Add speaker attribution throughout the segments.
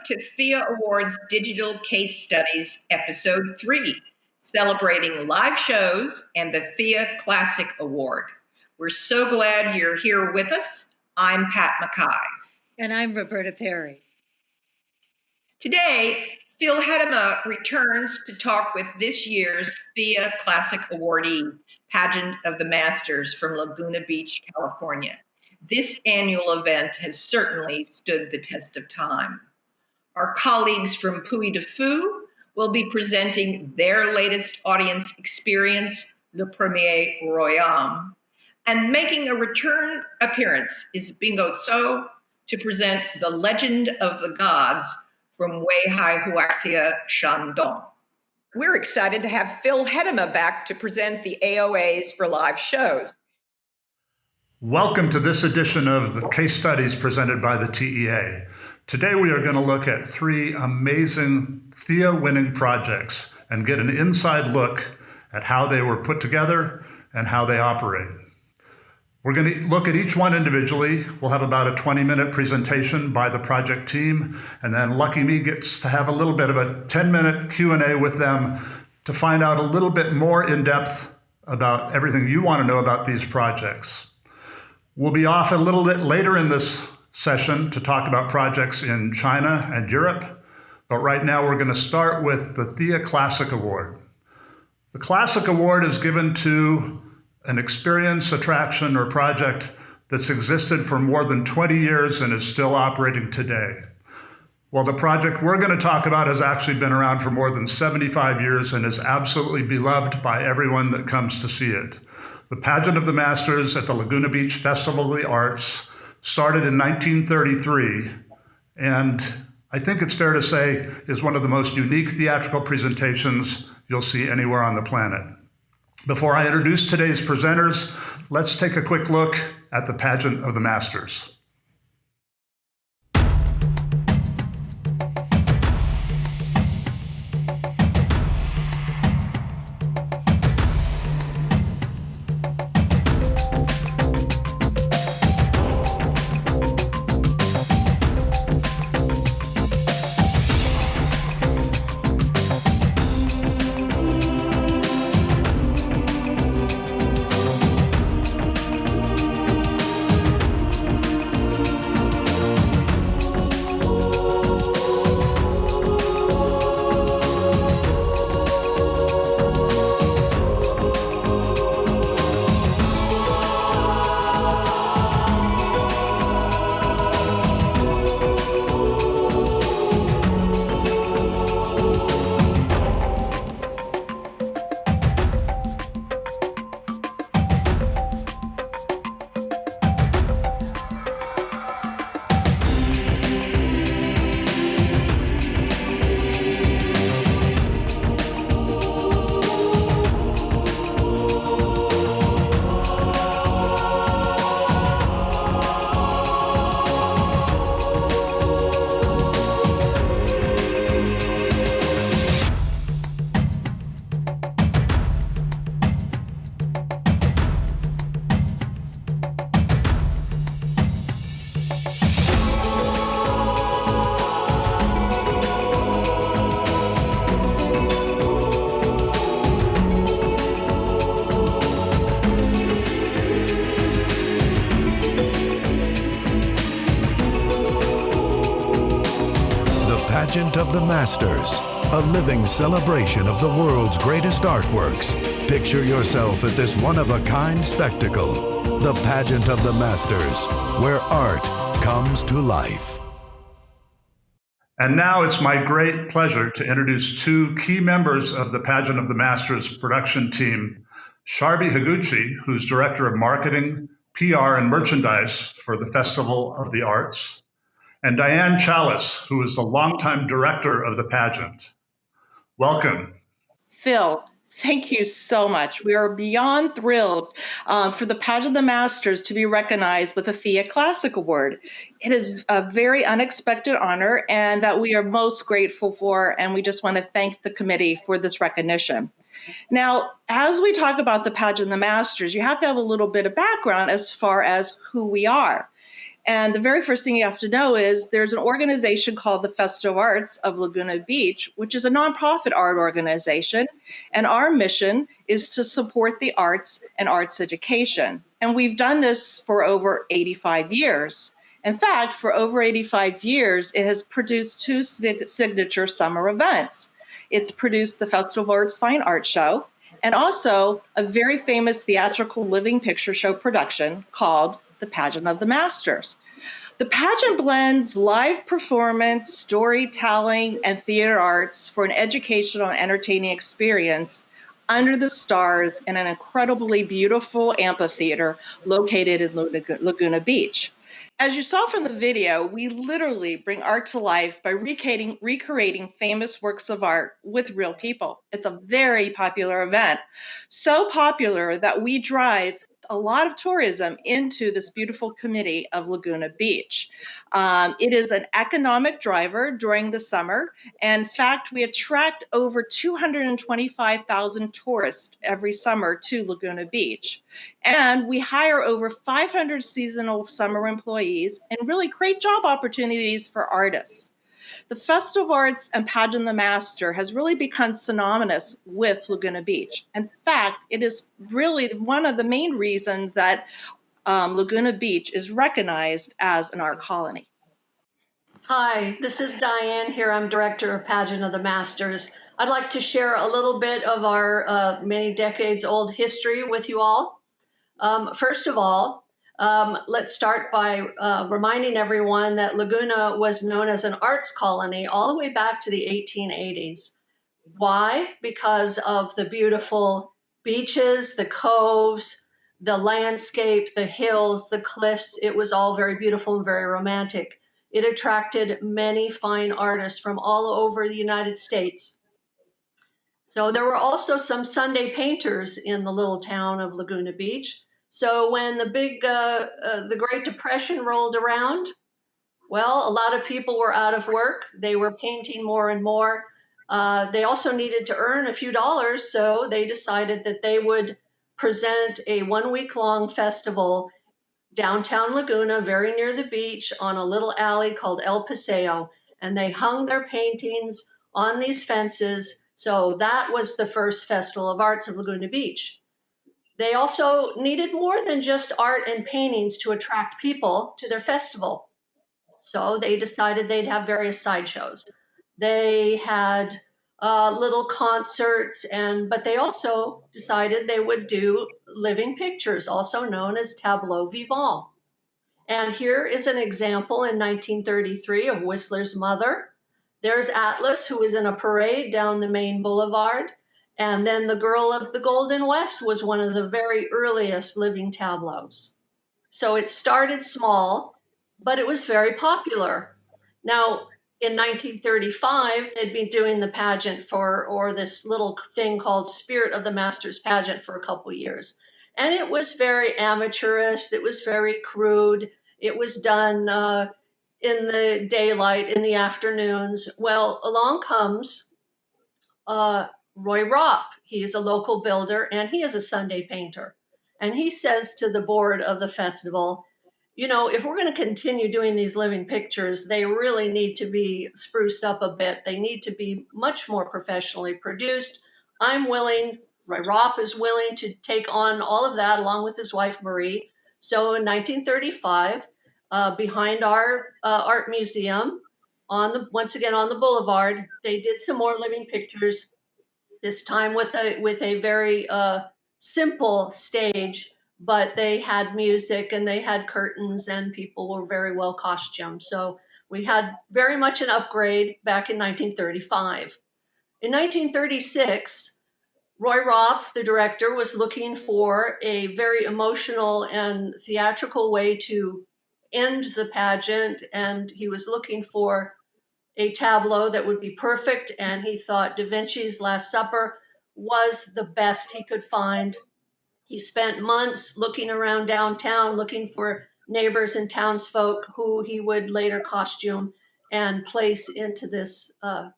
Speaker 1: to Thea Awards Digital Case Studies, Episode 3, celebrating live shows and the Thea Classic Award. We're so glad you're here with us. I'm Pat Mackay.
Speaker 2: And I'm Roberta Perry.
Speaker 1: Today, Phil Hettema returns to talk with this year's Thea Classic awardee, Pageant of the Masters from Laguna Beach, California. This annual event has certainly stood the test of time. Our colleagues from Puy de Fou will be presenting their latest audience experience, Le Premier Royaume. And making a return appearance is Bingo Tso to present The Legend of the Gods from Weihai, Huaxia, Shandong. We're excited to have Phil Hettema back to present the AOAs for live shows.
Speaker 3: Welcome to this edition of the case studies presented by the TEA. Today we are going to look at 3 amazing Thea winning projects and get an inside look at how they were put together and how they operate. We're going to look at each one individually. We'll have about a 20-minute presentation by the project team, and then Lucky Me gets to have a little bit of a 10-minute Q&A with them to find out a little bit more in depth about everything you want to know about these projects. We'll be off a little bit later in this session to talk about projects in China and Europe, but right now we're going to start with the Thea Classic Award. The Classic Award is given to an experience, attraction, or project that's existed for more than 20 years and is still operating today. Well, the project we're going to talk about has actually been around for more than 75 years and is absolutely beloved by everyone that comes to see it. The Pageant of the Masters at the Laguna Beach Festival of the Arts started in 1933, and I think it's fair to say is one of the most unique theatrical presentations you'll see anywhere on the planet. Before I introduce today's presenters, let's take a quick look at the Pageant of the Masters.
Speaker 4: Pageant of the Masters, a living celebration of the world's greatest artworks. Picture yourself at this one-of-a-kind spectacle, the Pageant of the Masters, where art comes to life.
Speaker 3: And now it's my great pleasure to introduce 2 key members of the Pageant of the Masters production team, Sharbi Higuchi, who's Director of Marketing, PR, and Merchandise for the Festival of the Arts, and Diane Chalice, who is the longtime director of the pageant. Welcome.
Speaker 5: Phil, thank you so much. We are beyond thrilled for the Pageant of the Masters to be recognized with the Thea Classic Award. It is a very unexpected honor and that we are most grateful for, and we just want to thank the committee for this recognition. Now, as we talk about the Pageant of the Masters, you have to have a little bit of background as far as who we are. And the very first thing you have to know is there's an organization called the Festival Arts of Laguna Beach, which is a nonprofit art organization. And our mission is to support the arts and arts education. And we've done this for over 85 years. In fact, for over 85 years, it has produced two signature summer events. It's produced the Festival of Arts Fine Art Show and also a very famous theatrical living picture show production called the Pageant of the Masters. The pageant blends live performance, storytelling, and theater arts for an educational and entertaining experience under the stars in an incredibly beautiful amphitheater located in Laguna Beach. As you saw from the video, we literally bring art to life by recreating famous works of art with real people. It's a very popular event, so popular that we drive a lot of tourism into this beautiful community of Laguna Beach. It is an economic driver during the summer. And in fact, we attract over 225,000 tourists every summer to Laguna Beach. And we hire over 500 seasonal summer employees and really create job opportunities for artists. The Festival of Arts and Pageant of the Master has really become synonymous with Laguna Beach. In fact, it is really one of the main reasons that Laguna Beach is recognized as an art colony.
Speaker 6: Hi, this is Diane here. I'm Director of Pageant of the Masters. I'd like to share a little bit of our many decades old history with you all. First of all, let's start by reminding everyone that Laguna was known as an arts colony all the way back to the 1880s. Why? Because of the beautiful beaches, the coves, the landscape, the hills, the cliffs. It was all very beautiful and very romantic. It attracted many fine artists from all over the United States. So there were also some Sunday painters in the little town of Laguna Beach. So when the Great Depression rolled around, well, a lot of people were out of work. They were painting more and more. They also needed to earn a few dollars, so they decided that they would present a 1-week-long festival downtown Laguna, very near the beach, on a little alley called Epesses, and they hung their paintings on these fences. So that was the first Festival of Arts of Laguna Beach. They also needed more than just art and paintings to attract people to their festival. So they decided they'd have various sideshows. They had little concerts, but they also decided they would do living pictures, also known as tableaux vivants. And here is an example in 1933 of Whistler's Mother. There's Atlas, who was in a parade down the main boulevard. And then The Girl of the Golden West was one of the very earliest living tableaus. So it started small, but it was very popular. Now, in 1935, they'd been doing the pageant or this little thing called Spirit of the Masters pageant for a couple of years. And it was very amateurish. It was very crude. It was done in the daylight, in the afternoons. Well, along comes Roy Ropp. He's a local builder and he is a Sunday painter. And he says to the board of the festival, you know, if we're going to continue doing these living pictures, they really need to be spruced up a bit. They need to be much more professionally produced. I'm willing, Roy Ropp is willing to take on all of that along with his wife, Marie. So in 1935, behind our art museum, once again on the boulevard, they did some more living pictures, this time with a very simple stage. But they had music and they had curtains and people were very well costumed. So we had very much an upgrade back in 1935. In 1936, Roy Ropp, the director, was looking for a very emotional and theatrical way to end the pageant. And he was looking for a tableau that would be perfect. And he thought Da Vinci's Last Supper was the best he could find. He spent months looking around downtown, looking for neighbors and townsfolk who he would later costume and place into this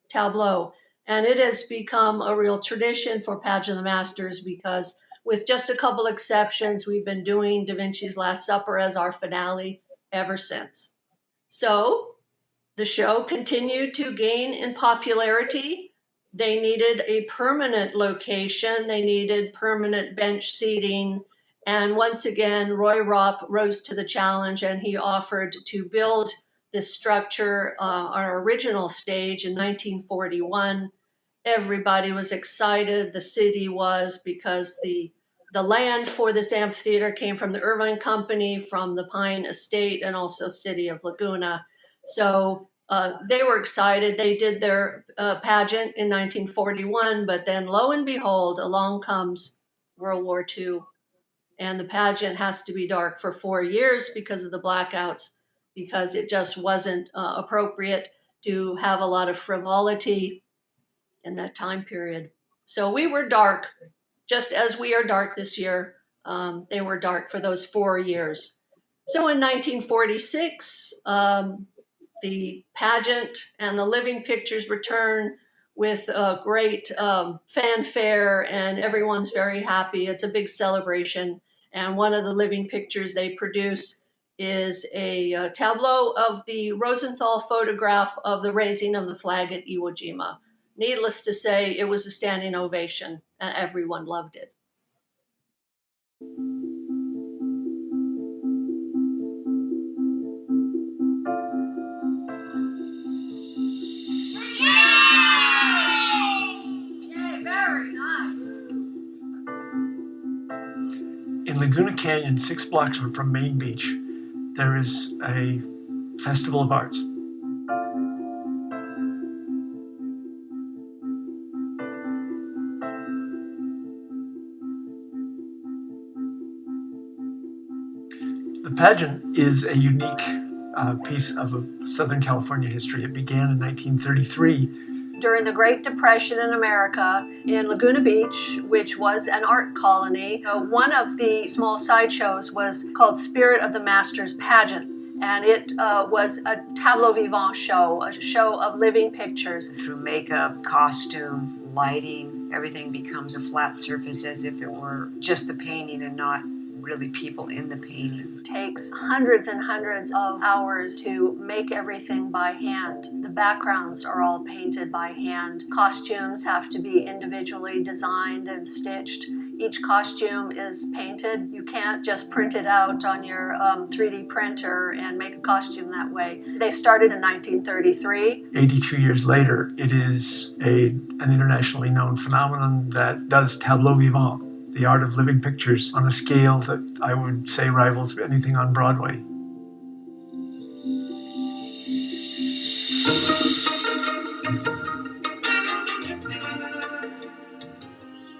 Speaker 6: tableau. And it has become a real tradition for Pageant of the Masters because with just a couple exceptions, we've been doing Da Vinci's Last Supper as our finale ever since. So the show continued to gain in popularity. They needed a permanent location. They needed permanent bench seating. And once again, Roy Ropp rose to the challenge and he offered to build this structure on our original stage in 1941. Everybody was excited. The city was, because the land for this amphitheater came from the Irvine Company, from the Pine Estate, and also City of Laguna. So they were excited. They did their pageant in 1941, but then lo and behold, along comes World War II. And the pageant has to be dark for 4 years because of the blackouts, because it just wasn't appropriate to have a lot of frivolity in that time period. So we were dark, just as we are dark this year. They were dark for those 4 years. So in 1946, the pageant and the living pictures return with a great fanfare, and everyone's very happy. It's a big celebration. And one of the living pictures they produce is a tableau of the Rosenthal photograph of the raising of the flag at Iwo Jima. Needless to say, it was a standing ovation, and everyone loved it.
Speaker 7: In Laguna Canyon, 6 blocks from Main Beach, there is a festival of arts. The pageant is a unique piece of Southern California history. It began in 1933.
Speaker 6: During the Great Depression in America, in Laguna Beach, which was an art colony, one of the small sideshows was called Spirit of the Masters Pageant. And it was a tableau vivant show, a show of living pictures.
Speaker 8: Through makeup, costume, lighting, everything becomes a flat surface as if it were just the painting and not really people in the painting.
Speaker 6: It takes hundreds and hundreds of hours to make everything by hand. The backgrounds are all painted by hand. Costumes have to be individually designed and stitched. Each costume is painted. You can't just print it out on your 3D printer and make a costume that way. They started in 1933.
Speaker 7: 82 years later, it is an internationally known phenomenon that does tableau vivant, the art of living pictures, on a scale that I would say rivals anything on Broadway.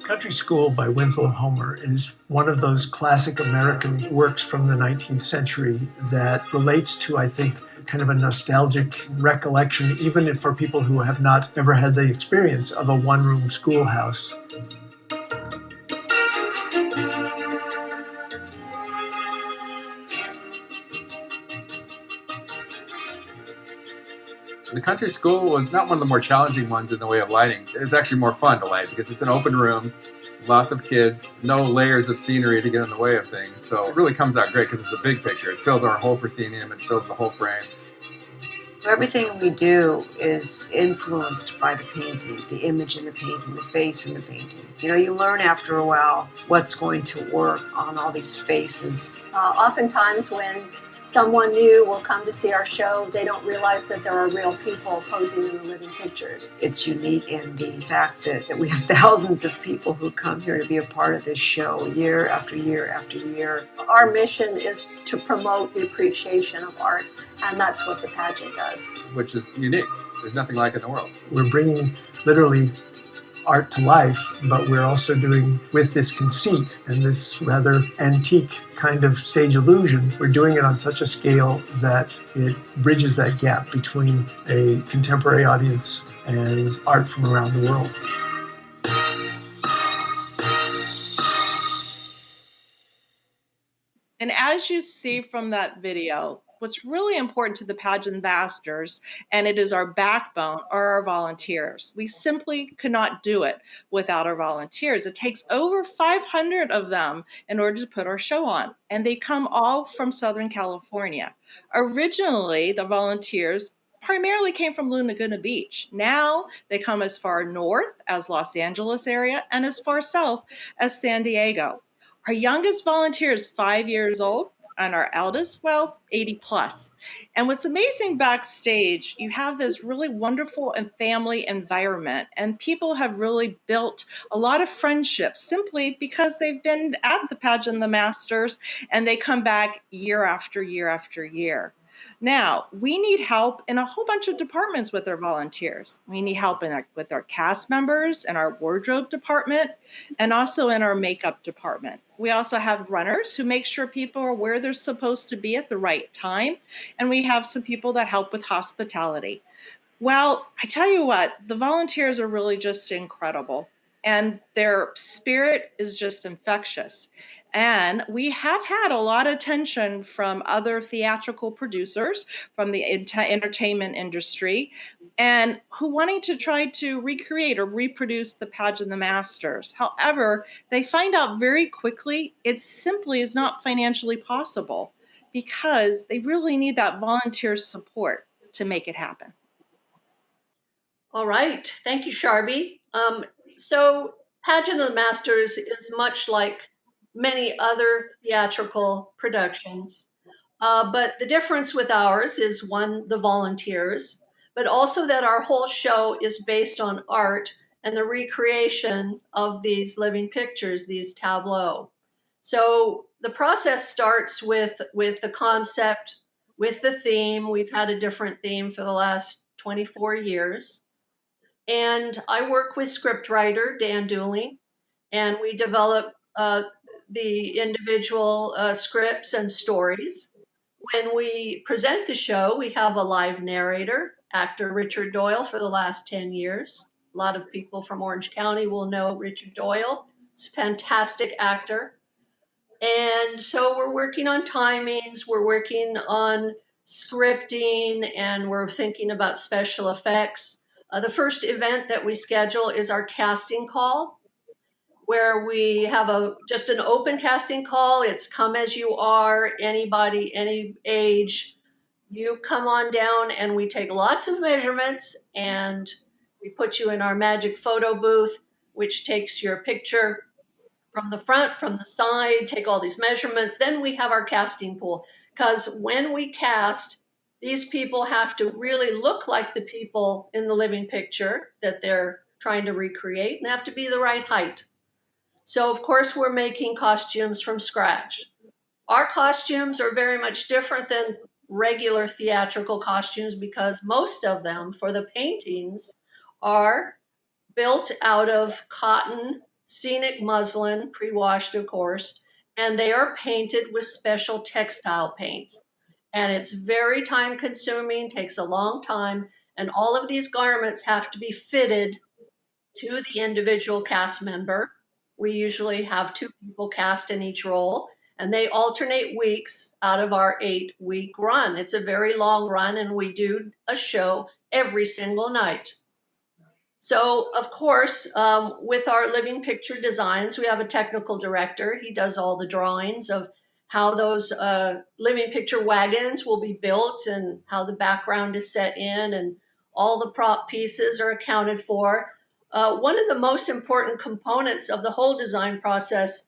Speaker 7: Country School by Winslow Homer is one of those classic American works from the 19th century that relates to, I think, kind of a nostalgic recollection, even if for people who have not ever had the experience of a one-room schoolhouse.
Speaker 9: The country school was not one of the more challenging ones in the way of lighting. It was actually more fun to light because it's an open room, lots of kids, no layers of scenery to get in the way of things. So it really comes out great because it's a big picture. It fills our whole proscenium, it fills the whole frame.
Speaker 8: Everything we do is influenced by the painting, the image in the painting, the face in the painting. You know, you learn after a while what's going to work on all these faces.
Speaker 6: Oftentimes when someone new will come to see our show, they don't realize that there are real people posing in the living pictures.
Speaker 8: It's unique in the fact that we have thousands of people who come here to be a part of this show year after year after year.
Speaker 6: Our mission is to promote the appreciation of art, and that's what the pageant does.
Speaker 9: Which is unique. There's nothing like it in the world.
Speaker 7: We're bringing literally art to life, but we're also doing, with this conceit and this rather antique kind of stage illusion, we're doing it on such a scale that it bridges that gap between a contemporary audience and art from around the world.
Speaker 5: And as you see from that video, what's really important to the pageant masters, and it is our backbone, are our volunteers. We simply could not do it without our volunteers. It takes over 500 of them in order to put our show on, and they come all from Southern California. Originally, the volunteers primarily came from Laguna Beach. Now they come as far north as Los Angeles area and as far south as San Diego. Our youngest volunteer is 5 years old, and our eldest, well, 80 plus. And what's amazing backstage, you have this really wonderful and family environment, and people have really built a lot of friendships simply because they've been at the Pageant of the Masters and they come back year after year after year. Now, we need help in a whole bunch of departments with our volunteers. We need help with our cast members and our wardrobe department, and also in our makeup department. We also have runners who make sure people are where they're supposed to be at the right time, and we have some people that help with hospitality. Well, I tell you what, the volunteers are really just incredible, and their spirit is just infectious. And we have had a lot of attention from other theatrical producers from the entertainment industry, and who wanting to try to recreate or reproduce the Pageant of the Masters. However, they find out very quickly it simply is not financially possible because they really need that volunteer support to make it happen.
Speaker 6: All right. Thank you, Sharby. So Pageant of the Masters is much like many other theatrical productions. But the difference with ours is one, the volunteers, but also that our whole show is based on art and the recreation of these living pictures, these tableaux. So the process starts with the concept, with the theme. We've had a different theme for the last 24 years. And I work with scriptwriter Dan Dooley, and we develop the individual scripts and stories. When we present the show, we have a live narrator, actor Richard Doyle, for the last 10 years. A lot of people from Orange County will know Richard Doyle. He's a fantastic actor. And so we're working on timings, we're working on scripting, and we're thinking about special effects. The first event that we schedule is our casting call, where we have just an open casting call. It's come as you are, anybody, any age. You come on down and we take lots of measurements and we put you in our magic photo booth, which takes your picture from the front, from the side, take all these measurements. Then we have our casting pool, because when we cast, these people have to really look like the people in the living picture that they're trying to recreate, and have to be the right height. So, of course, we're making costumes from scratch. Our costumes are very much different than regular theatrical costumes because most of them, for the paintings, are built out of cotton, Scenic muslin, pre-washed, of course, and they are painted with special textile paints. And it's very time consuming, takes a long time, and all of these garments have to be fitted to the individual cast member. We usually have 2 people cast in each role, and they alternate weeks out of our 8-week run. It's a very long run, and we do a show every single night. So, of course, with our living picture designs, we have a technical director. He does all the drawings of how those living picture wagons will be built and how the background is set in, and all the prop pieces are accounted for. One of the most important components of the whole design process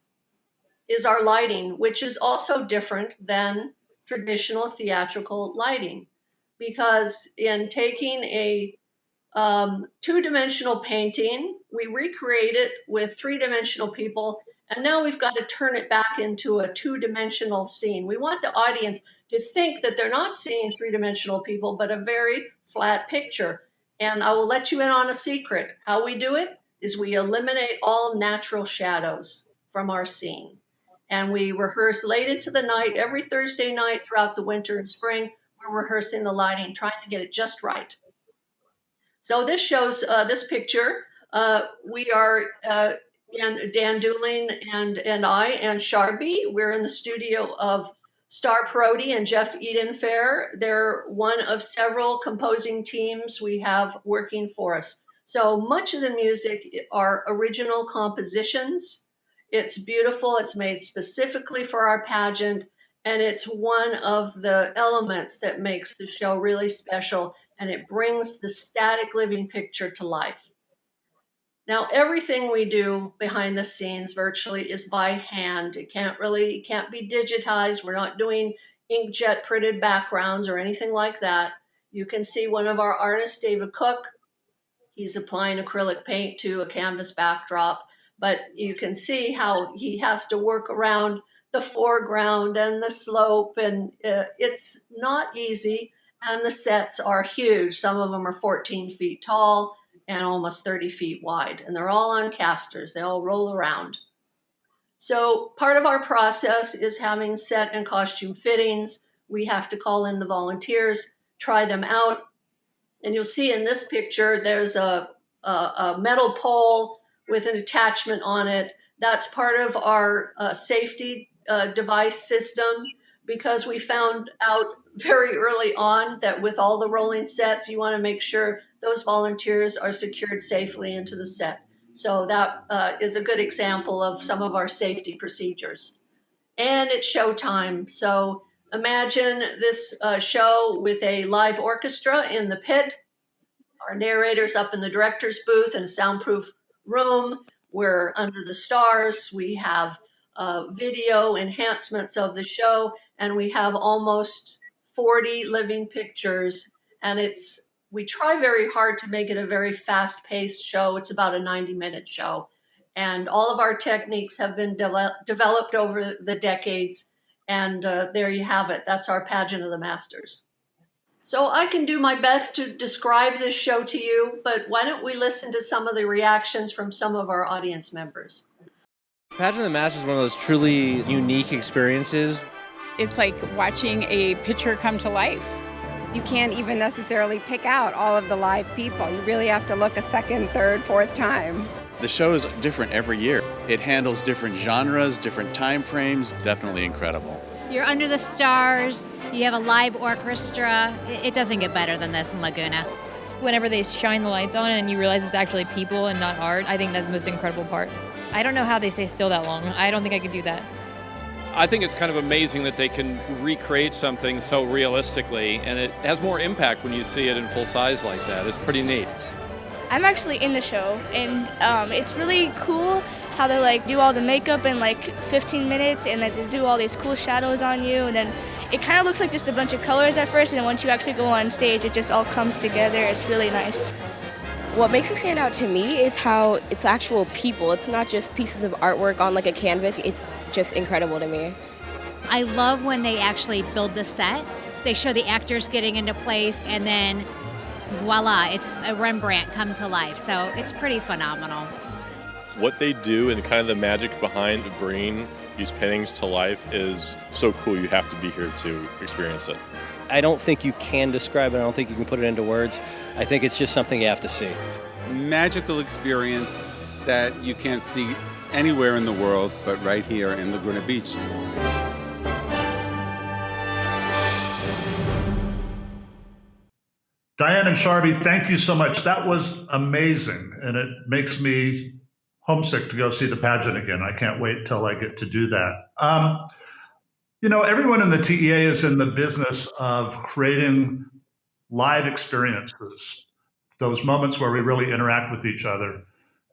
Speaker 6: is our lighting, which is also different than traditional theatrical lighting. Because in taking a 2-dimensional painting, we recreate it with 3-dimensional people, and now we've got to turn it back into a 2-dimensional scene. We want the audience to think that they're not seeing 3-dimensional people, but a very flat picture. And I will let you in on a secret. How we do it is we eliminate all natural shadows from our scene. And we rehearse late into the night, every Thursday night throughout the winter and spring. We're rehearsing the lighting, trying to get it just right. So this shows this picture. We are, Dan Dooling and I and Sharby, we're in the studio of Star Parodi and Jeff Edenfair. They're one of several composing teams we have working for us. So much of the music are original compositions. It's beautiful. It's made specifically for our pageant, and it's one of the elements that makes the show really special, and it brings the static living picture to life. Now, everything we do behind the scenes virtually is by hand. It can't be digitized. We're not doing inkjet printed backgrounds or anything like that. You can see one of our artists, David Cook. He's applying acrylic paint to a canvas backdrop, but you can see how he has to work around the foreground and the slope, and it's not easy. And the sets are huge. Some of them are 14 feet tall and almost 30 feet wide, and they're all on casters. They all roll around. So part of our process is having set and costume fittings. We have to call in the volunteers, try them out. And you'll see in this picture, there's a metal pole with an attachment on it. That's part of our safety device system, because we found out very early on that with all the rolling sets, you want to make sure those volunteers are secured safely into the set. So that is a good example of some of our safety procedures. And it's showtime. So imagine this show with a live orchestra in the pit, our narrators up in the director's booth in a soundproof room. We're under the stars. We have video enhancements of the show, and we have almost 40 living pictures. And we try very hard to make it a very fast-paced show. It's about a 90-minute show. And all of our techniques have been developed over the decades. And there you have it. That's our Pageant of the Masters. So I can do my best to describe this show to you, but why don't we listen to some of the reactions from some of our audience members?
Speaker 10: Pageant of the Masters is one of those truly unique experiences.
Speaker 11: It's like watching a picture come to life.
Speaker 12: You can't even necessarily pick out all of the live people. You really have to look a second, third, fourth time.
Speaker 13: The show is different every year. It handles different genres, different time frames. Definitely incredible.
Speaker 2: You're under the stars, you have a live orchestra. It doesn't get better than this in Laguna.
Speaker 14: Whenever they shine the lights on and you realize it's actually people and not art, I think that's the most incredible part. I don't know how they stay still that long. I don't think I could do that.
Speaker 15: I think it's kind of amazing that they can recreate something so realistically, and it has more impact when you see it in full size like that. It's pretty neat.
Speaker 16: I'm actually in the show, and it's really cool how they like do all the makeup in like 15 minutes, and like, they do all these cool shadows on you, and then it kind of looks like just a bunch of colors at first, and then once you actually go on stage, it just all comes together. It's really nice.
Speaker 17: What makes it stand out to me is how it's actual people. It's not just pieces of artwork on like a canvas. It's just incredible to me.
Speaker 2: I love when they actually build the set. They show the actors getting into place, and then voila, it's a Rembrandt come to life. So it's pretty phenomenal.
Speaker 18: What they do and kind of the magic behind bringing these paintings to life is so cool. You have to be here to experience it.
Speaker 10: I don't think you can describe it. I don't think you can put it into words. I think it's just something you have to see.
Speaker 19: Magical experience that you can't see anywhere in the world but right here in Laguna Beach.
Speaker 3: Diane and Sharby, thank you so much. That was amazing, and it makes me homesick to go see the pageant again. I can't wait till I get to do that. Everyone in the TEA is in the business of creating live experiences, those moments where we really interact with each other.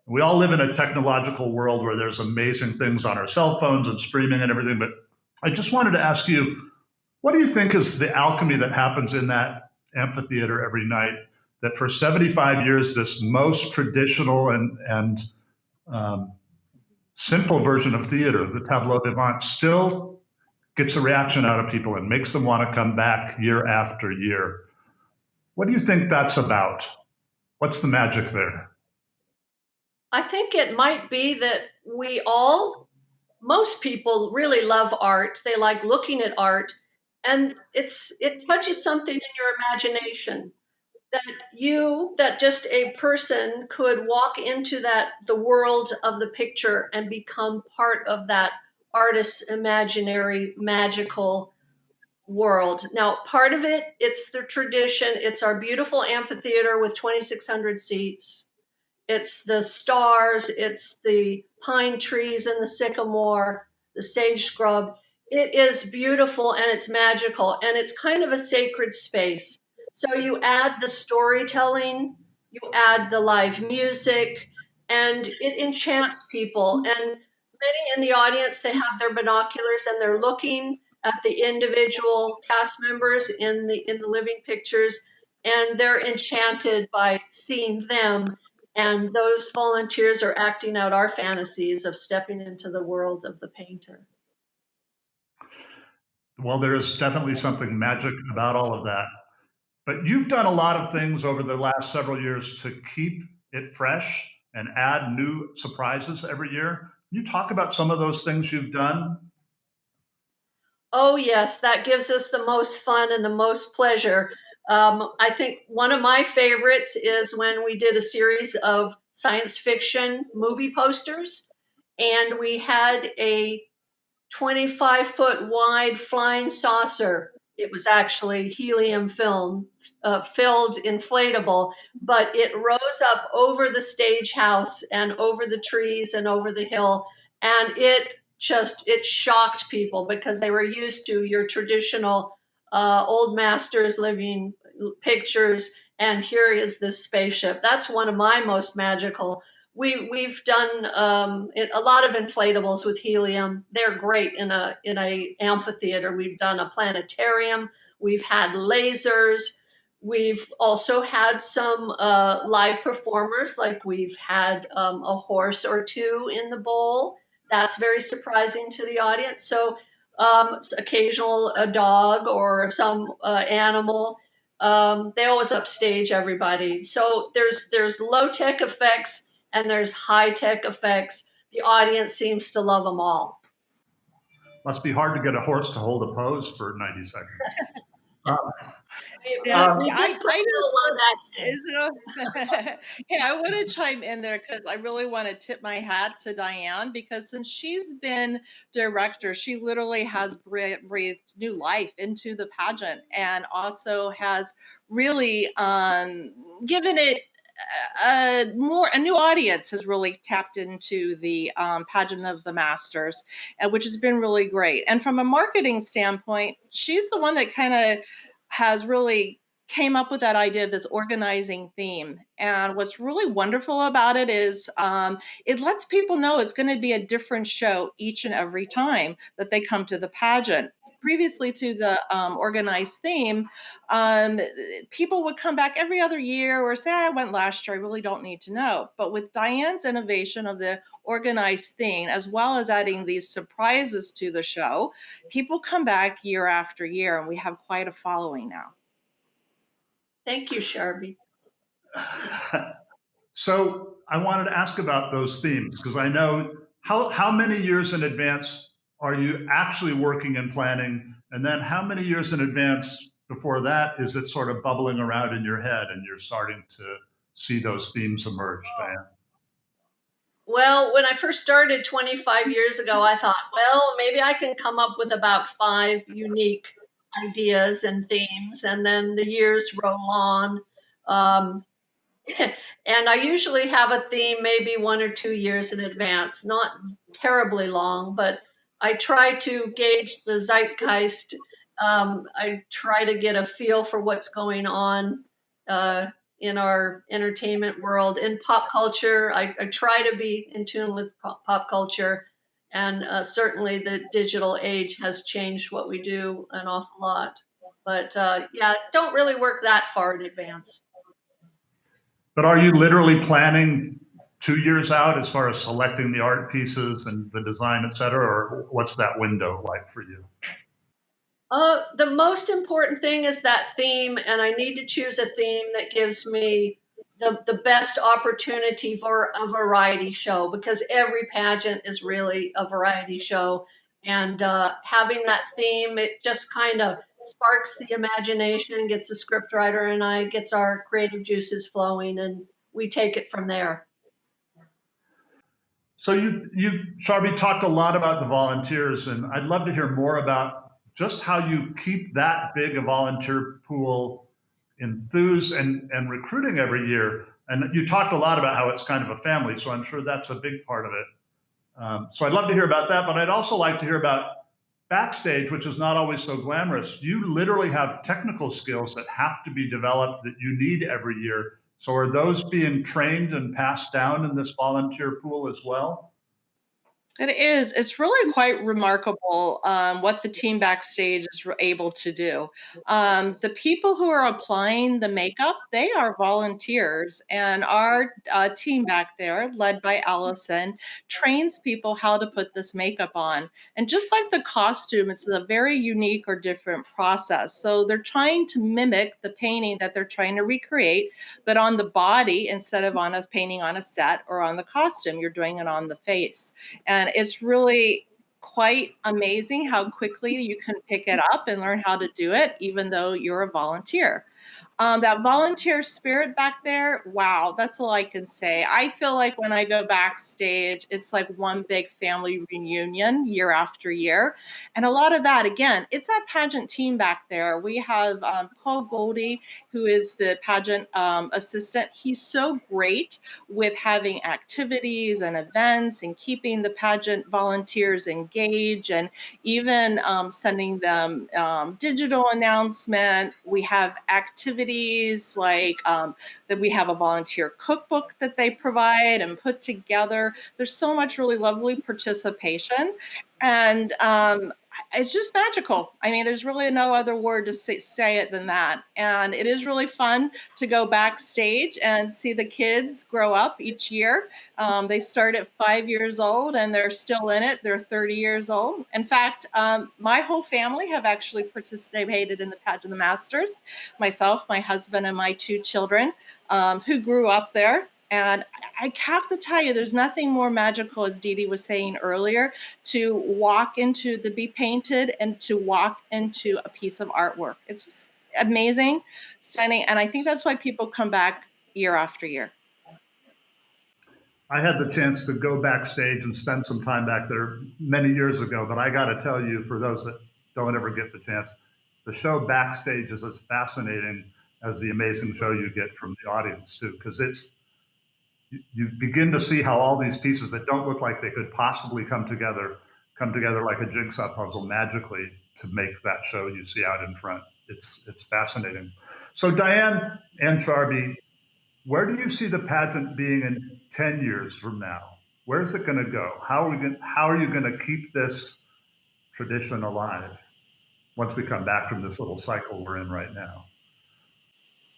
Speaker 3: We all live in a technological world where there's amazing things on our cell phones and streaming and everything, but I just wanted to ask you, what do you think is the alchemy that happens in that amphitheater every night, that for 75 years, this most traditional and simple version of theater, the tableau vivant, still gets a reaction out of people and makes them want to come back year after year? What do you think that's about? What's the magic there?
Speaker 6: I think it might be that most people really love art. They like looking at art, and it touches something in your imagination that just a person could walk into the world of the picture and become part of that artist's imaginary, magical world. Now, part of it, it's the tradition. It's our beautiful amphitheater with 2,600 seats. It's the stars, it's the pine trees and the sycamore, the sage scrub. It is beautiful and it's magical and it's kind of a sacred space. So you add the storytelling, you add the live music, and it enchants people. And many in the audience, they have their binoculars and they're looking at the individual cast members in the living pictures, and they're enchanted by seeing them, and those volunteers are acting out our fantasies of stepping into the world of the painter.
Speaker 3: Well, there's definitely something magic about all of that. But you've done a lot of things over the last several years to keep it fresh and add new surprises every year. Can you talk about some of those things you've done?
Speaker 6: Oh, yes, that gives us the most fun and the most pleasure. I think one of my favorites is when we did a series of science fiction movie posters, and we had a 25-foot wide flying saucer. It was actually helium film, filled inflatable, but it rose up over the stage house and over the trees and over the hill. And it shocked people because they were used to your traditional old masters living pictures. And here is this spaceship. That's one of my most magical. We've done a lot of inflatables with helium. They're great in a amphitheater. We've done a planetarium. We've had lasers. We've also had some live performers, like we've had a horse or two in the bowl. That's very surprising to the audience. So occasional a dog or some animal. They always upstage everybody. So there's low-tech effects and there's high-tech effects. The audience seems to love them all.
Speaker 3: Must be hard to get a horse to hold a pose for 90 seconds.
Speaker 6: We just put a little on that.
Speaker 5: Hey, I want to chime in there because I really want to tip my hat to Diane, because since she's been director, she literally has breathed new life into the pageant and also has really given it a new audience has really tapped into the Pageant of the Masters, which has been really great. And from a marketing standpoint, she's the one that kind of has really came up with that idea of this organizing theme. And what's really wonderful about it is it lets people know it's going to be a different show each and every time that they come to the pageant. Previously to the organized theme, people would come back every other year or say, I went last year, I really don't need to know. But with Diane's innovation of the organized theme, as well as adding these surprises to the show, people come back year after year, and we have quite a following now.
Speaker 6: Thank you, Sharby.
Speaker 3: So I wanted to ask about those themes, because I know how many years in advance are you actually working and planning? And then how many years in advance before that is it sort of bubbling around in your head and you're starting to see those themes emerge, Diane?
Speaker 6: Well, when I first started 25 years ago, I thought, well, maybe I can come up with about 5 unique ideas and themes, and then the years roll on. And I usually have a theme maybe 1 or 2 years in advance, not terribly long, but I try to gauge the zeitgeist. I try to get a feel for what's going on in our entertainment world. In pop culture, I try to be in tune with pop culture. And certainly the digital age has changed what we do an awful lot. But yeah, don't really work that far in advance.
Speaker 3: But are you literally planning 2 years out as far as selecting the art pieces and the design, et cetera, or what's that window like for you?
Speaker 6: The most important thing is that theme, and I need to choose a theme that gives me the best opportunity for a variety show, because every pageant is really a variety show. And having that theme, it just kind of sparks the imagination, gets the scriptwriter and I, gets our creative juices flowing, and we take it from there.
Speaker 3: So you Sharby, talked a lot about the volunteers, and I'd love to hear more about just how you keep that big a volunteer pool enthused and recruiting every year. And you talked a lot about how it's kind of a family, so I'm sure that's a big part of it. So I'd love to hear about that, but I'd also like to hear about backstage, which is not always so glamorous. You literally have technical skills that have to be developed that you need every year. So are those being trained and passed down in this volunteer pool as well?
Speaker 5: It is. It's really quite remarkable what the team backstage is able to do. The people who are applying the makeup, they are volunteers, and our team back there, led by Allison, trains people how to put this makeup on. And just like the costume, it's a very unique or different process. So they're trying to mimic the painting that they're trying to recreate, but on the body instead of on a painting on a set or on the costume, you're doing it on the face. And it's really quite amazing how quickly you can pick it up and learn how to do it, even though you're a volunteer. That volunteer spirit back there, wow, that's all I can say. I feel like when I go backstage, it's like one big family reunion year after year. And a lot of that, again, it's that pageant team back there. We have Paul Goldie, who is the pageant assistant. He's so great with having activities and events and keeping the pageant volunteers engaged and even sending them digital announcement. We have activities like that we have a volunteer cookbook that they provide and put together. There's so much really lovely participation. And it's just magical. I mean, there's really no other word to say it than that. And it is really fun to go backstage and see the kids grow up each year. They start at 5 years old and they're still in it. They're 30 years old. In fact, my whole family have actually participated in the Pageant of the Masters. Myself, my husband, and my 2 children who grew up there. And I have to tell you, there's nothing more magical, as Dee Dee was saying earlier, to walk into the be painted and to walk into a piece of artwork. It's just amazing, stunning. And I think that's why people come back year after year.
Speaker 3: I had the chance to go backstage and spend some time back there many years ago, but I got to tell you, for those that don't ever get the chance, the show backstage is as fascinating as the amazing show you get from the audience too, because you begin to see how all these pieces that don't look like they could possibly come together like a jigsaw puzzle magically to make that show you see out in front. It's fascinating. So Diane and Charby, where do you see the pageant being in 10 years from now? Where's it going to go? How are you going to keep this tradition alive once we come back from this little cycle we're in right now?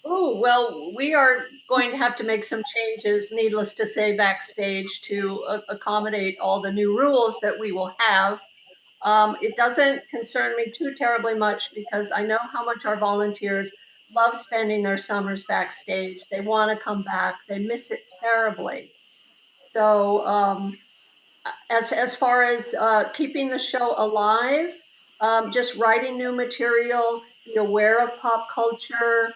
Speaker 6: Oh, well, we are going to have to make some changes, needless to say, backstage to accommodate all the new rules that we will have. It doesn't concern me too terribly much because I know how much our volunteers love spending their summers backstage. They want to come back. They miss it terribly. So as far as keeping the show alive, just writing new material, be aware of pop culture,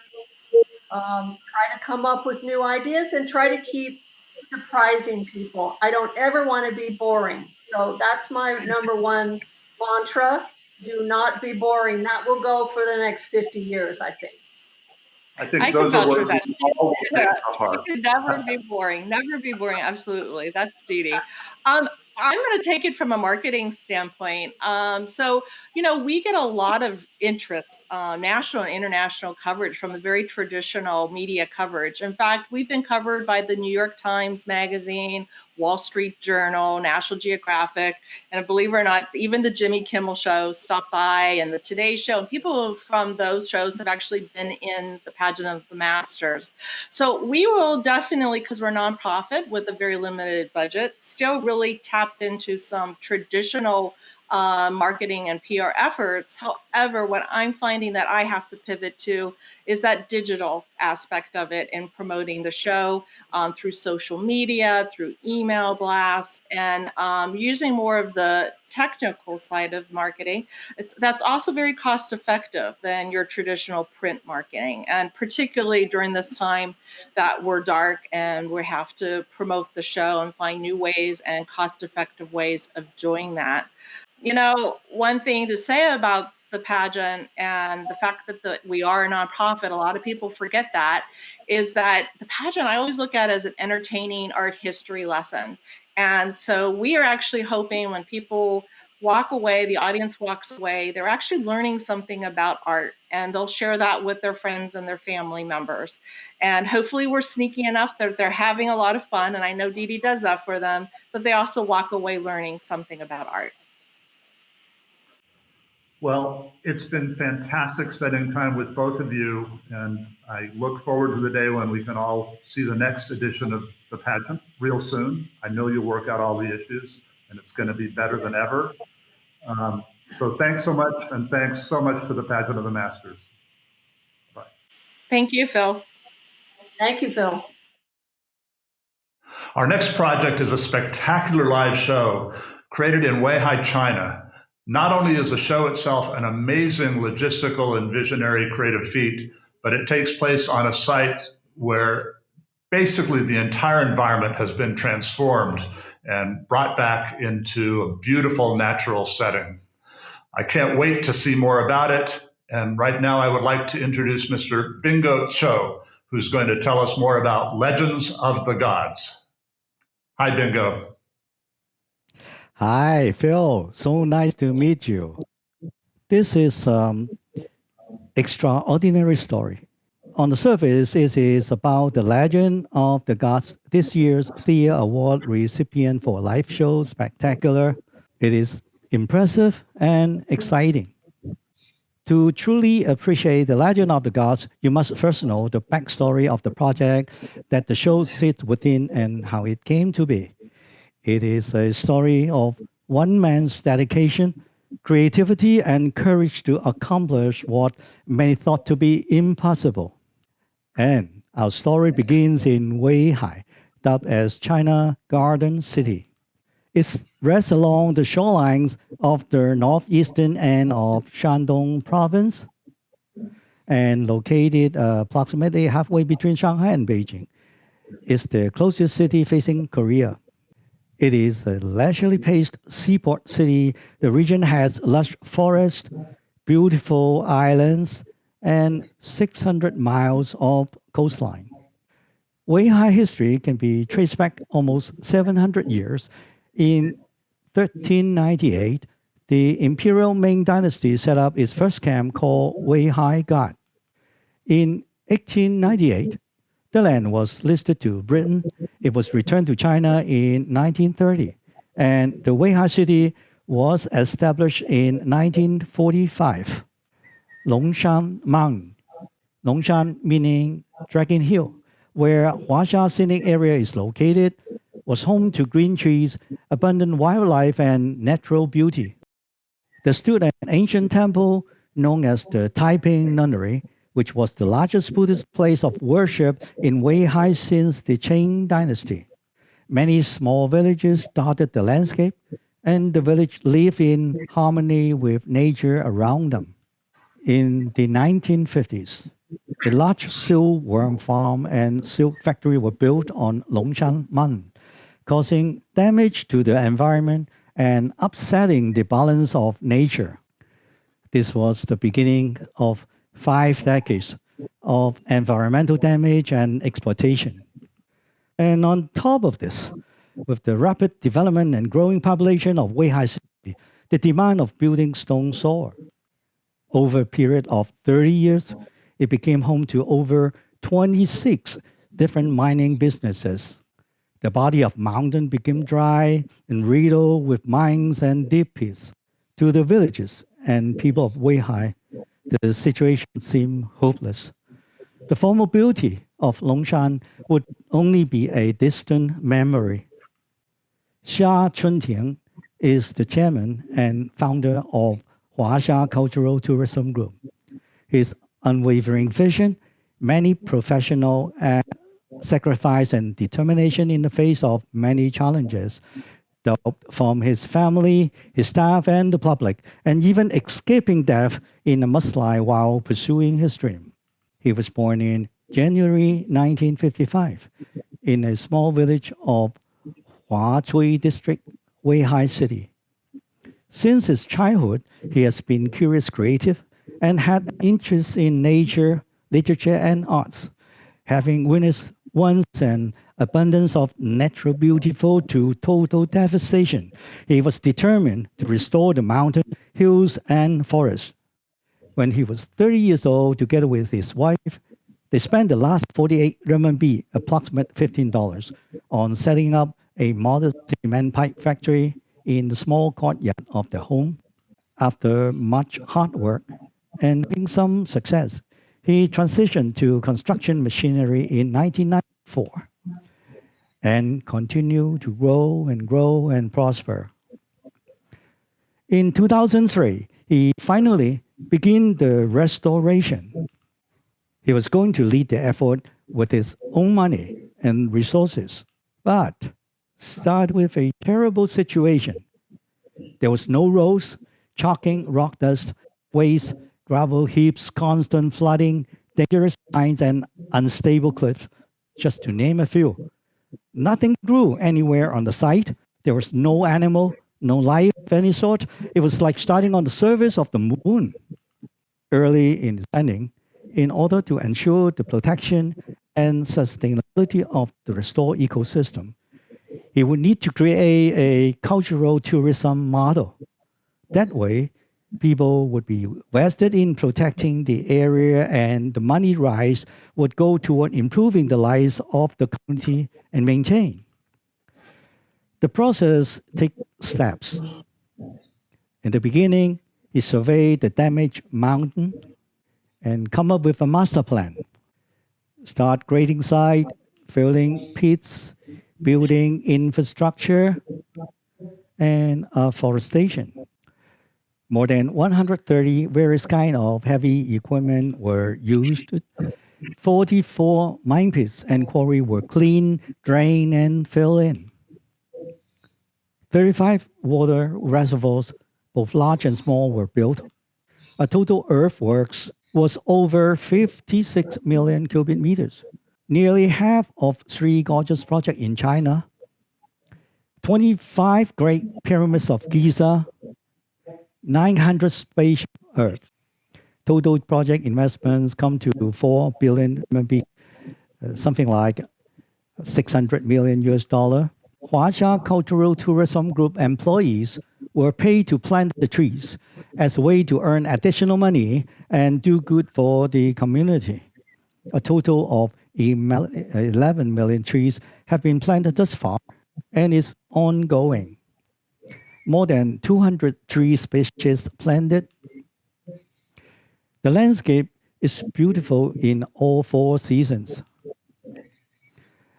Speaker 6: try to come up with new ideas and try to keep surprising people. I don't ever want to be boring. So that's my number one mantra. Do not be boring. That will go for the next 50 years, I think.
Speaker 3: I think those are words that
Speaker 5: you can never be boring. Never be boring. Absolutely. That's Dee Dee. I'm going to take it from a marketing standpoint. So, we get a lot of interest, national and international coverage from the very traditional media coverage. In fact, we've been covered by the New York Times Magazine, Wall Street Journal, National Geographic, and believe it or not, even the Jimmy Kimmel Show stopped by and the Today Show. And people from those shows have actually been in the Pageant of the Masters. So we will definitely, because we're a nonprofit with a very limited budget, still really tapped into some traditional marketing and PR efforts. However, what I'm finding that I have to pivot to is that digital aspect of it and promoting the show through social media, through email blasts, and using more of the technical side of marketing. That's also very cost effective than your traditional print marketing. And particularly during this time that we're dark and we have to promote the show and find new ways and cost effective ways of doing that. One thing to say about the pageant and the fact that we are a nonprofit, a lot of people forget that, is that the pageant I always look at as an entertaining art history lesson. And so we are actually hoping when people walk away, the audience walks away, they're actually learning something about art, and they'll share that with their friends and their family members. And hopefully we're sneaky enough that they're having a lot of fun, and I know Dee Dee does that for them, but they also walk away learning something about art.
Speaker 3: Well, it's been fantastic spending time with both of you, and I look forward to the day when we can all see the next edition of the pageant real soon. I know you'll work out all the issues, and it's going to be better than ever. So thanks so much, and thanks so much to the Pageant of the Masters. Bye.
Speaker 5: Thank you, Phil.
Speaker 6: Thank you, Phil.
Speaker 3: Our next project is a spectacular live show created in Weihai, China. Not only is the show itself an amazing logistical and visionary creative feat, but it takes place on a site where basically the entire environment has been transformed and brought back into a beautiful natural setting. I can't wait to see more about it. And right now I would like to introduce Mr. Bingo Cho, who's going to tell us more about Legends of the Gods. Hi, Bingo.
Speaker 20: Hi, Phil. So nice to meet you. This is extraordinary story. On the surface, it is about the Legend of the Gods, this year's Thea Award recipient for live show spectacular. It is impressive and exciting. To truly appreciate the Legend of the Gods, you must first know the backstory of the project that the show sits within and how it came to be. It is a story of one man's dedication, creativity, and courage to accomplish what many thought to be impossible. And our story begins in Weihai, dubbed as China Garden City. It rests along the shorelines of the northeastern end of Shandong province and located approximately halfway between Shanghai and Beijing. It's the closest city facing Korea. It is a leisurely paced seaport city. The region has lush forests, beautiful islands, and 600 miles of coastline. Weihai history can be traced back almost 700 years. In 1398, the imperial Ming dynasty set up its first camp called Weihai God. In 1898, the land was listed to Britain. It was returned to China in 1930, and the Weihai city was established in 1945. Longshan Mountain, Longshan meaning Dragon Hill, where Huaxia Scenic area is located, was home to green trees, abundant wildlife, and natural beauty. There stood an ancient temple known as the Taiping Nunnery, which was the largest Buddhist place of worship in Weihai since the Qing dynasty. Many small villages dotted the landscape, and the village lived in harmony with nature around them. In the 1950s, a large silkworm farm and silk factory were built on Longshan Mountain, causing damage to the environment and upsetting the balance of nature. This was the beginning of 5 decades of environmental damage and exploitation. And on top of this, with the rapid development and growing population of Weihai City, the demand of building stone soared. Over a period of 30 years, it became home to over 26 different mining businesses. The body of mountain became dry and riddled with mines and deep pits. To the villages and people of Weihai, the situation seemed hopeless. The former beauty of Longshan would only be a distant memory. Xia Chuntian is the chairman and founder of Huaxia Cultural Tourism Group. His unwavering vision, many professional sacrifice and determination in the face of many challenges, from his family, his staff, and the public, and even escaping death in a mudslide while pursuing his dream. He was born in January 1955 in a small village of Huachui District, Weihai City. Since his childhood, he has been curious creative and had interest in nature, literature, and arts. Having witnessed once an abundance of natural beautiful to total devastation, he was determined to restore the mountain, hills, and forests. When he was 30 years old, together with his wife, they spent the last 48 renminbi, approximate $15, on setting up a modest cement pipe factory in the small courtyard of their home. After much hard work and having some success, he transitioned to construction machinery in 1994 and continued to grow and prosper. In 2003, he finally began the restoration. He was going to lead the effort with his own money and resources, but started with a terrible situation. There was no roads, choking rock dust, waste, gravel heaps, constant flooding, dangerous signs, and unstable cliffs, just to name a few. Nothing grew anywhere on the site. There was no animal, no life of any sort. It was like starting on the surface of the moon. Early in the planning, in order to ensure the protection and sustainability of the restored ecosystem, he would need to create a cultural tourism model. That way, people would be vested in protecting the area, and the money raised would go toward improving the lives of the community and maintain. The process takes steps. In the beginning, he surveyed the damaged mountain and come up with a master plan. Start grading site, filling pits, building infrastructure, and forestation. More than 130 various kinds of heavy equipment were used. 44 mine pits and quarry were cleaned, drained, and filled in. 35 water reservoirs, both large and small, were built. A total earthworks was over 56 million cubic meters, nearly half of 3 gorgeous projects in China, 25 great pyramids of Giza, 900 space Earth. Total project investments come to 4 billion RMB, something like 600 million US dollar. Huaxia Cultural Tourism Group employees were paid to plant the trees as a way to earn additional money and do good for the community. A total of 11 million trees have been planted thus far and is ongoing. More than 200 tree species planted. The landscape is beautiful in all 4 seasons.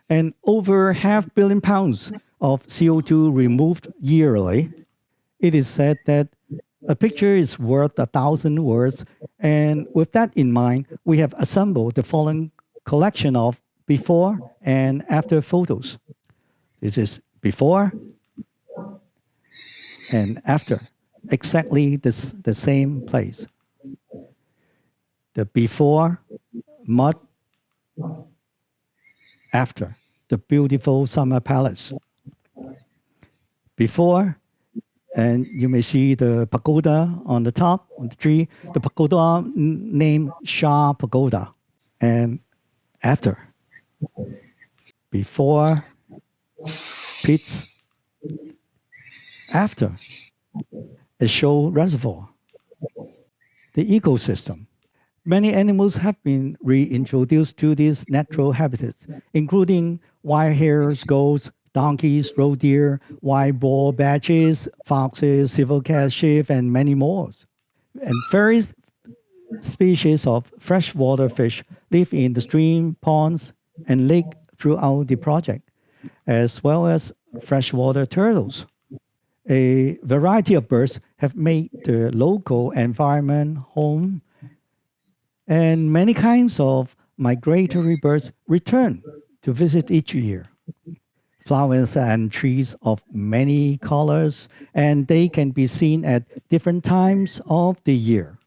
Speaker 20: And over 500 million pounds of CO2 removed yearly. It is said that a picture is worth 1,000 words, and with that in mind, we have assembled the following collection of before and after photos. This is before and after, exactly the same place. The before, mud, after, the beautiful summer palace. Before, and you may see the pagoda on the top, on the tree, the pagoda named Shah Pagoda. And after, before, pits, after, a show reservoir. The ecosystem. Many animals have been reintroduced to these natural habitats, including wild hares, goats, donkeys, roe deer, wild boar, badgers, foxes, silver cat, sheep, and many more. And various species of freshwater fish live in the stream, ponds, and lake throughout the project, as well as freshwater turtles. A variety of birds have made the local environment home, and many kinds of migratory birds return to visit each year. Flowers and trees of many colors, and they can be seen at different times of the year.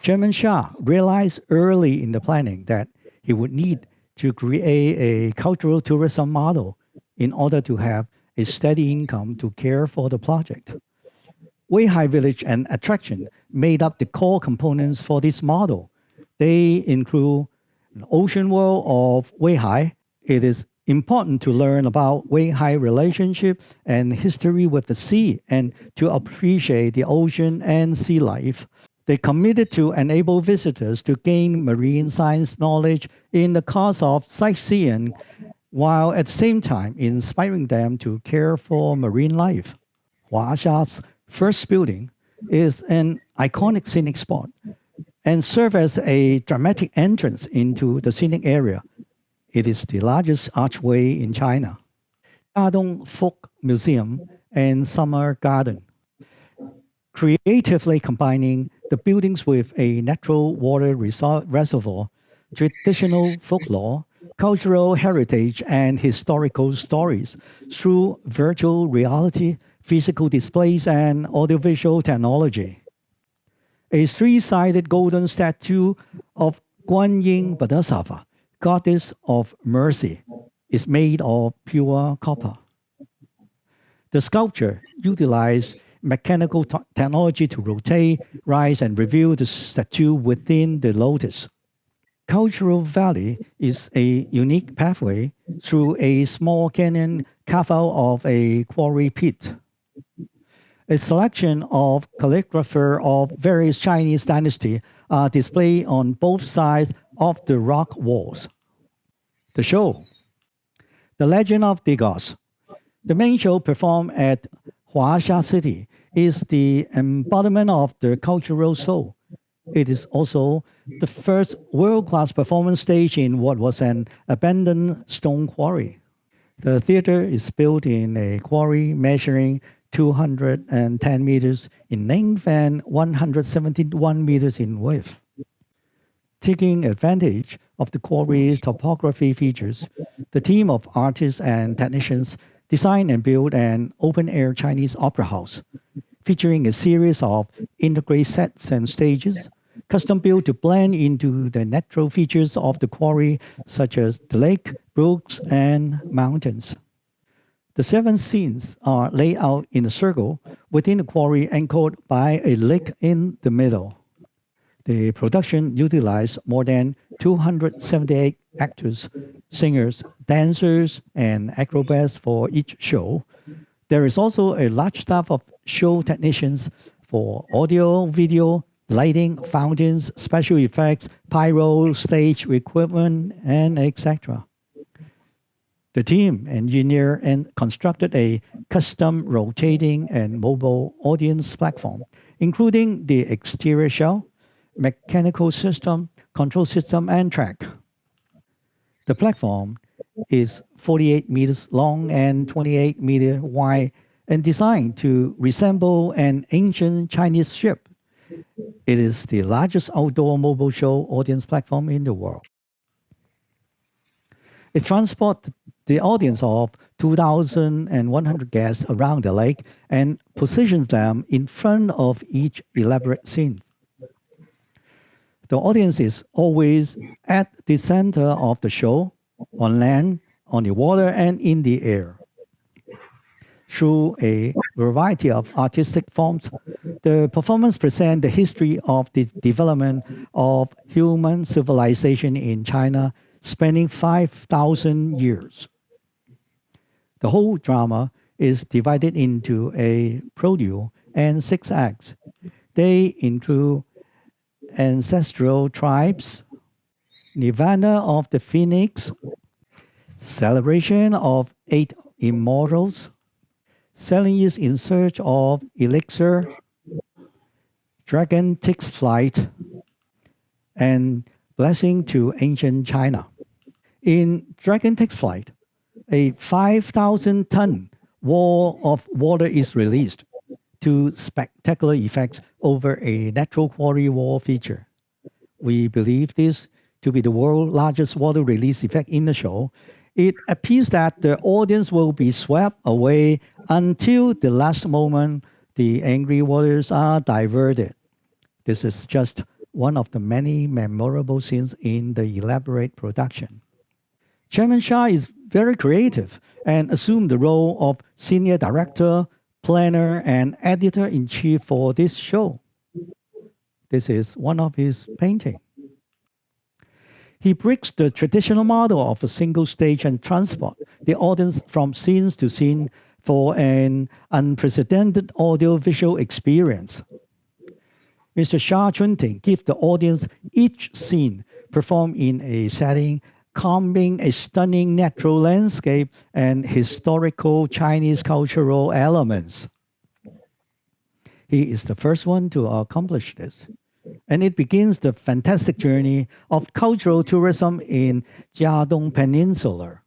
Speaker 20: Chairman Shah realized early in the planning that he would need to create a cultural tourism model in order to have a steady income to care for the project. Weihai village and attraction made up the core components for this model. They include an ocean world of Weihai. It is important to learn about Weihai relationship and history with the sea and to appreciate the ocean and sea life. They committed to enable visitors to gain marine science knowledge in the course of sightseeing, while at the same time inspiring them to care for marine life. Huaxia's first building is an iconic scenic spot and serves as a dramatic entrance into the scenic area. It is the largest archway in China. Shandong Folk Museum and Summer Garden, creatively combining the buildings with a natural water reservoir, traditional folklore, cultural heritage, and historical stories through virtual reality, physical displays, and audiovisual technology. A three-sided golden statue of Guanyin Bodhisattva, goddess of mercy, is made of pure copper. The sculpture utilized mechanical technology to rotate, rise, and reveal the statue within the lotus. Cultural Valley is a unique pathway through a small canyon carved out of a quarry pit. A selection of calligraphy of various Chinese dynasties are displayed on both sides of the rock walls. The show, The Legend of the Gods. The main show performed at Huaxia City is the embodiment of the cultural soul. It is also the first world-class performance stage in what was an abandoned stone quarry. The theater is built in a quarry measuring 210 meters in length and 171 meters in width. Taking advantage of the quarry's topography features, the team of artists and technicians designed and built an open-air Chinese opera house, featuring a series of integrated sets and stages, custom-built to blend into the natural features of the quarry, such as the lake, brooks, and mountains. The 7 scenes are laid out in a circle within the quarry anchored by a lake in the middle. The production utilized more than 278 actors, singers, dancers, and acrobats for each show. There is also a large staff of show technicians for audio, video, lighting, fountains, special effects, pyro, stage equipment, and etc. The team engineered and constructed a custom rotating and mobile audience platform, including the exterior shell, mechanical system, control system, and track. The platform is 48 meters long and 28 meters wide and designed to resemble an ancient Chinese ship. It is the largest outdoor mobile show audience platform in the world. It transports the audience of 2,100 guests around the lake and positions them in front of each elaborate scene. The audience is always at the center of the show, on land, on the water, and in the air. Through a variety of artistic forms, the performance presents the history of the development of human civilization in China, spanning 5,000 years. The whole drama is divided into a prelude and 6 acts. They include ancestral tribes, Nirvana of the Phoenix, celebration of 8 immortals, 7 years in search of elixir, dragon takes flight, and blessing to ancient China. In Dragon Takes Flight, a 5,000-ton wall of water is released to spectacular effects over a natural quarry wall feature. We believe this to be the world's largest water release effect in the show. It appears that the audience will be swept away until the last moment the angry waters are diverted. This is just one of the many memorable scenes in the elaborate production. Chairman Shah is very creative and assumed the role of senior director, planner and editor-in-chief for this show. This is one of his paintings. He breaks the traditional model of a single stage and transport the audience from scene to scene for an unprecedented audio-visual experience. Mr. Sha Chunting gives the audience each scene performed in a setting combining a stunning natural landscape and historical Chinese cultural elements. He is the first one to accomplish this. And it begins the fantastic journey of cultural tourism in Jiadong Peninsula.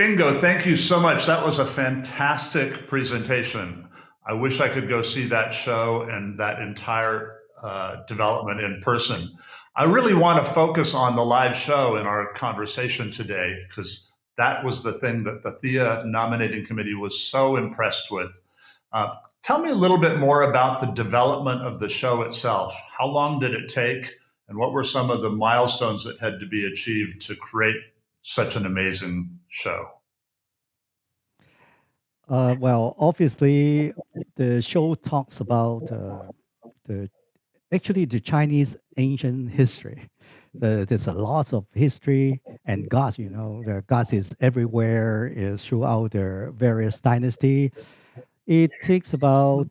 Speaker 3: Bingo, thank you so much. That was a fantastic presentation. I wish I could go see that show and that entire development in person. I really want to focus on the live show in our conversation today, because that was the thing that the Thea nominating committee was so impressed with. Tell me a little bit more about the development of the show itself. How long did it take, and what were some of the milestones that had to be achieved to create such an amazing show?
Speaker 20: Well, obviously, the show talks about the actually the Chinese ancient history. There's a lot of history and gods. You know, the gods is everywhere, is throughout the various dynasty. It takes about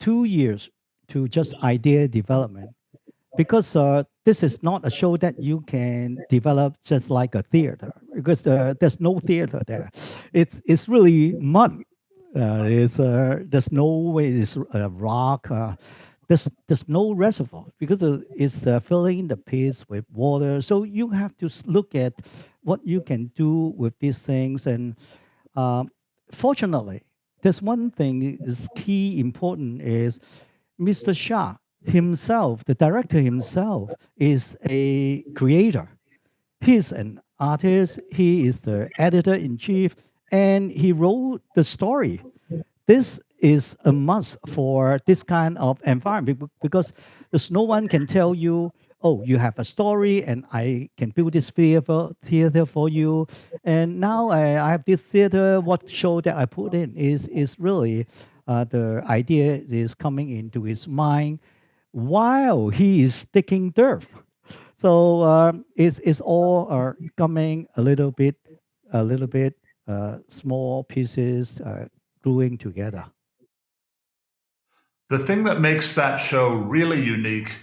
Speaker 20: 2 years to just idea development because this is not a show that you can develop just like a theater because there's no theater there. It's really mud. There's no way it's rock. There's no reservoir because it's filling the pits with water. So you have to look at what you can do with these things. And um, fortunately, there's one thing is key important is Mr. Shah himself, the director himself, is a creator. He's an artist, he is the editor in chief, and he wrote the story. This is a must for this kind of environment because there's no one can tell you, oh, you have a story and I can build this theater for you. And now I have this theater, what show that I put in is really the idea is coming into his mind while he is digging dirt. So it's all coming a little bit, small pieces gluing together.
Speaker 3: The thing that makes that show really unique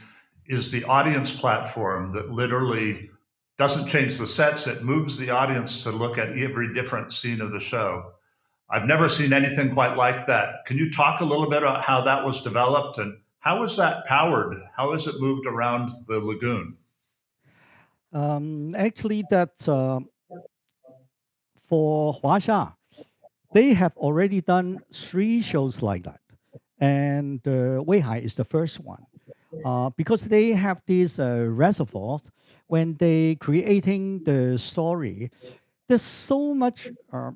Speaker 3: is the audience platform that literally doesn't change the sets, it moves the audience to look at every different scene of the show. I've never seen anything quite like that. Can you talk a little bit about how that was developed and how is that powered? How is it moved around the lagoon?
Speaker 20: Actually, that for Huaxia, they have already done 3 shows like that. And Weihai is the first one. Because they have these reservoirs, when they creating the story, there's so much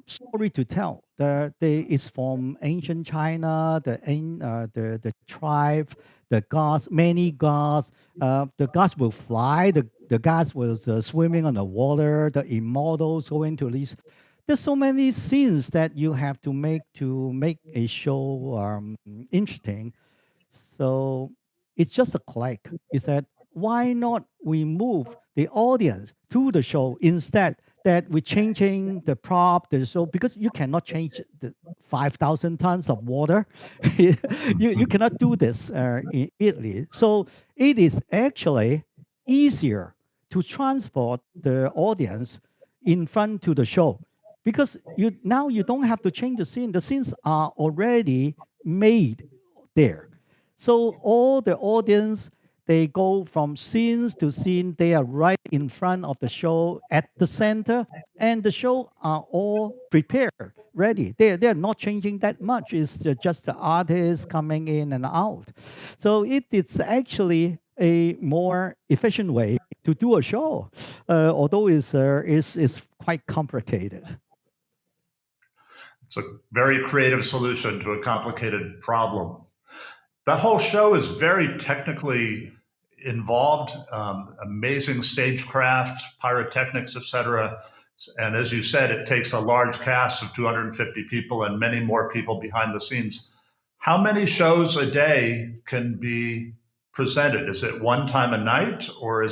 Speaker 20: story to tell. It's from ancient China, the tribe, the gods, many gods. The gods will fly. The gods was swimming on the water. The immortals going to these. There's so many scenes that you have to make a show interesting. So it's just a click. Is that why not we move the audience to the show instead that we're changing the prop, the show, because you cannot change the 5,000 tons of water. You cannot do this in Italy. So it is actually easier to transport the audience in front to the show because now you don't have to change the scene. The scenes are already made there. So all the audience, they go from scenes to scene. They are right in front of the show at the center, and the show are all prepared, ready. They're not changing that much. It's just the artists coming in and out. So it's actually a more efficient way to do a show, although it's quite complicated.
Speaker 3: It's a very creative solution to a complicated problem. The whole show is very technically involved, amazing stagecraft, pyrotechnics, etc. And as you said, it takes a large cast of 250 people and many more people behind the scenes. How many shows a day can be presented? Is it one time a night, or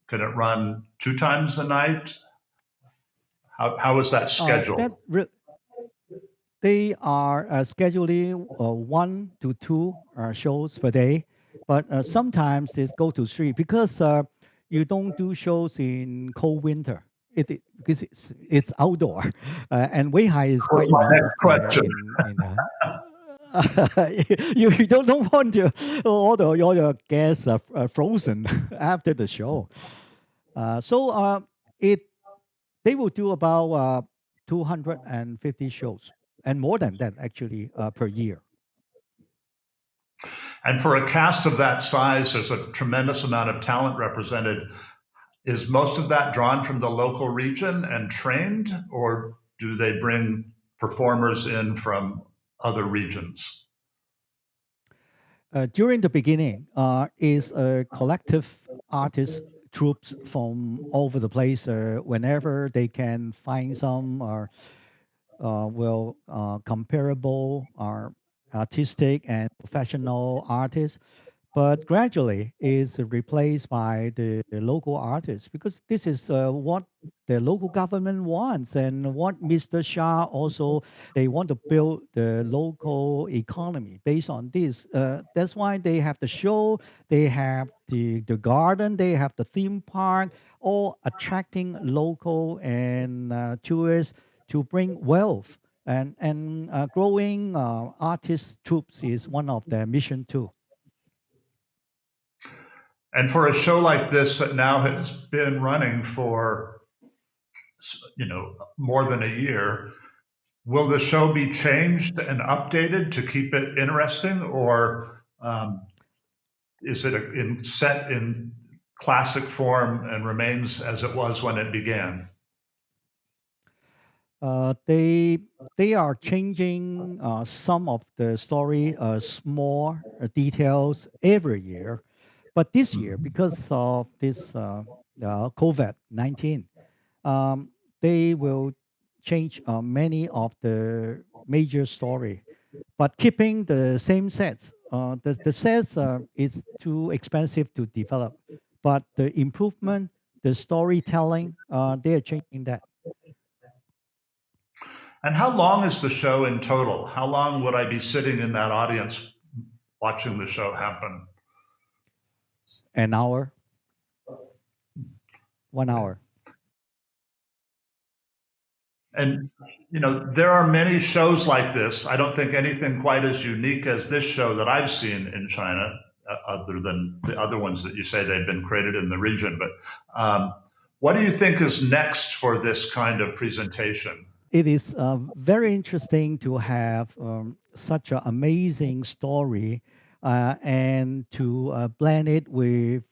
Speaker 3: can it run 2 times a night? How is that scheduled?
Speaker 20: They are scheduling 1 to 2 shows per day, but sometimes they go to 3 because you don't do shows in cold winter. Because it's outdoor, and Weihai is quite you don't want all your guests frozen after the show. They will do about 250 shows. And more than that, actually, per year.
Speaker 3: And for a cast of that size, there's a tremendous amount of talent represented. Is most of that drawn from the local region and trained, or do they bring performers in from other regions?
Speaker 20: During the beginning, is a collective artist troops from all over the place. Whenever they can find some will comparable artistic and professional artists, but gradually is replaced by the local artists because this is what the local government wants and what Mr. Shah also they want to build the local economy based on this. That's why they have the show, they have the garden, they have the theme park, all attracting local and tourists to bring wealth and growing artist troops is one of their mission too.
Speaker 3: And for a show like this that now has been running for, more than a year, will the show be changed and updated to keep it interesting, or is it set in classic form and remains as it was when it began?
Speaker 20: They are changing some of the story, small details every year, but this year because of this COVID-19, they will change many of the major story, but keeping the same sets. The sets is too expensive to develop, but the improvement, the storytelling, they are changing that.
Speaker 3: And how long is the show in total? How long would I be sitting in that audience watching the show happen?
Speaker 20: An hour. 1 hour.
Speaker 3: And, there are many shows like this. I don't think anything quite as unique as this show that I've seen in China, other than the other ones that you say they've been created in the region. But what do you think is next for this kind of presentation?
Speaker 20: It is very interesting to have such an amazing story and to blend it with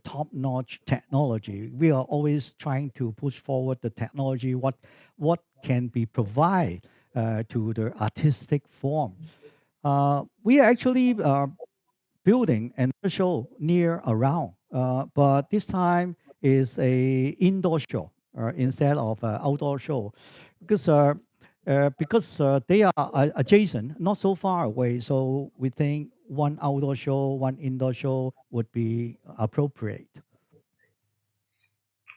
Speaker 20: top-notch technology. We are always trying to push forward the technology, what can be provided to the artistic form. We are actually building another show near around, but this time is a indoor show instead of an outdoor show because they are adjacent, not so far away. So we think one outdoor show, one indoor show would be appropriate.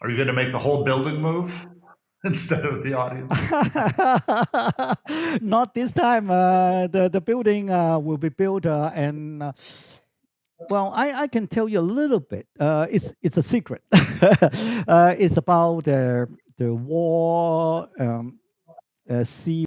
Speaker 3: Are you going to make the whole building move instead of the audience?
Speaker 20: Not this time. The building will be built and. Well, I can tell you a little bit. It's a secret. It's about the war, sea